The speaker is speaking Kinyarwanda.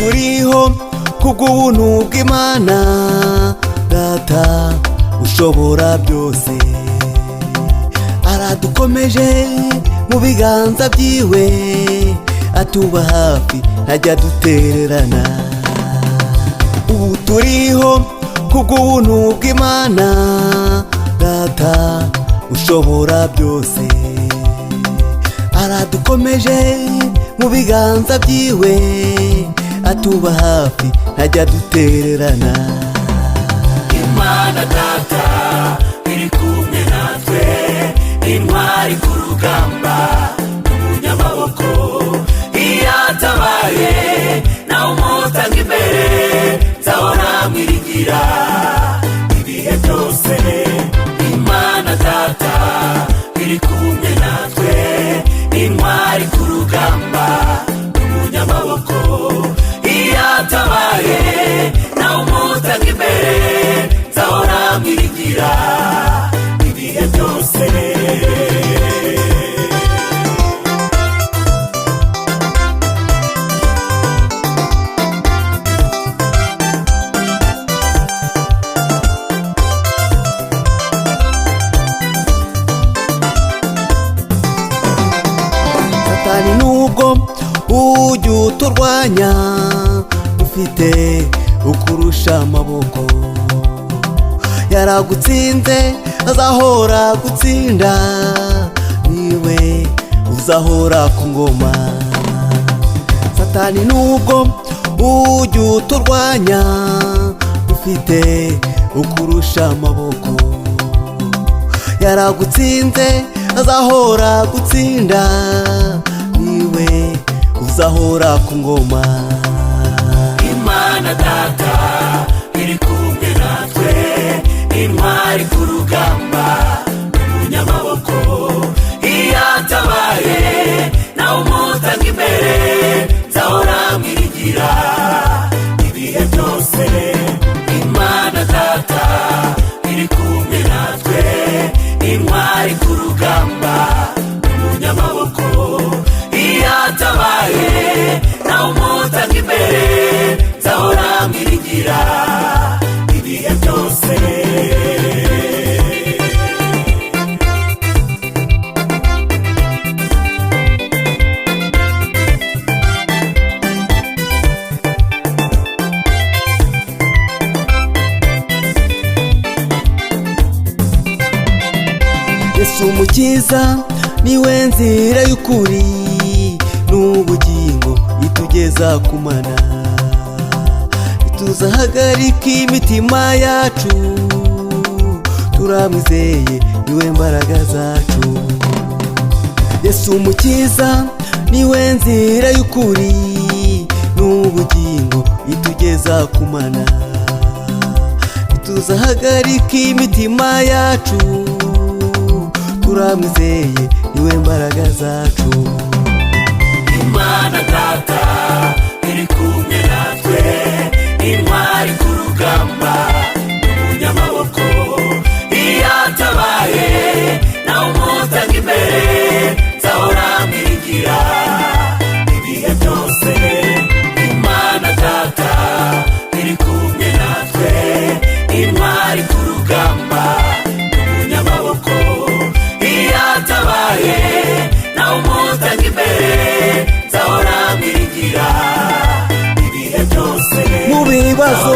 turiho kubw'ubuntu bw'Imana Data ushobora byose, aradukomeje mu biganza byiwe, atuba hafi ntajya dutererana. Ubu turiho kubw'ubuntu bw'Imana Data ushobora byose, aradukomeje mu biganza byiwe, atuba hafi ntajya dutererana. Imana Data iri kumwe natwe, intwari ku rugamba n'umunyamaboko, iyo atabaye nawe umutanga imbere, nzahora mwiringira ibihe byose. Imana Data iri kumwe natwe, intwari ku rugamba n'umunyamaboko, iyo atabaye nawe umutanga imbere, nzahora mwiringira ibihe byose. Satani nubwo ujya uturwanya, ufite ukurusha amaboko, yaragutsinze azahora gutsinda, niwe uzahora ku ngoma. Satani nubwo ujya uturwanya, ufite ukurusha amaboko, yaragutsinze azahora gutsinda, niwe uzahora ku ngoma. Imana Data iri kumwe natwe, intwari ku rugamba n'umunyamaboko, iyo atabaye nawe umutanga imbere, nzahora mwiringira ibihe byose. Imana Data iri kumwe natwe, intwari ku rugamba n'umunyamaboko, iyo atabaye nawe umutanga imbere, nzahora mwiringira ibihe byose. Yesu umukiza niwe nzira y'ukuri n'ubugingo, itugeza ku Mana, ituzahagarika imitima yacu, turamwizeye niwe mbaraga zacu. Yesu umukiza niwe nzira y'ukuri n'ubugingo, itugeza ku Mana, ituzahagarika imitima yacu, turamwizeye niwe mbaraga zacu. Imana Data iri kumwe natwe, intwari ku rugamba n'umunyamaboko, iyo atabaye nawe umutanga imbere, nzahora mwiringira ibihe byose. Imana Data iri kumwe natwe, intwari ku rugamba n'umunyamaboko, iyo atabaye nawe umutanga imbere, nzahora mwiringira ibihe byose. Mu bibazo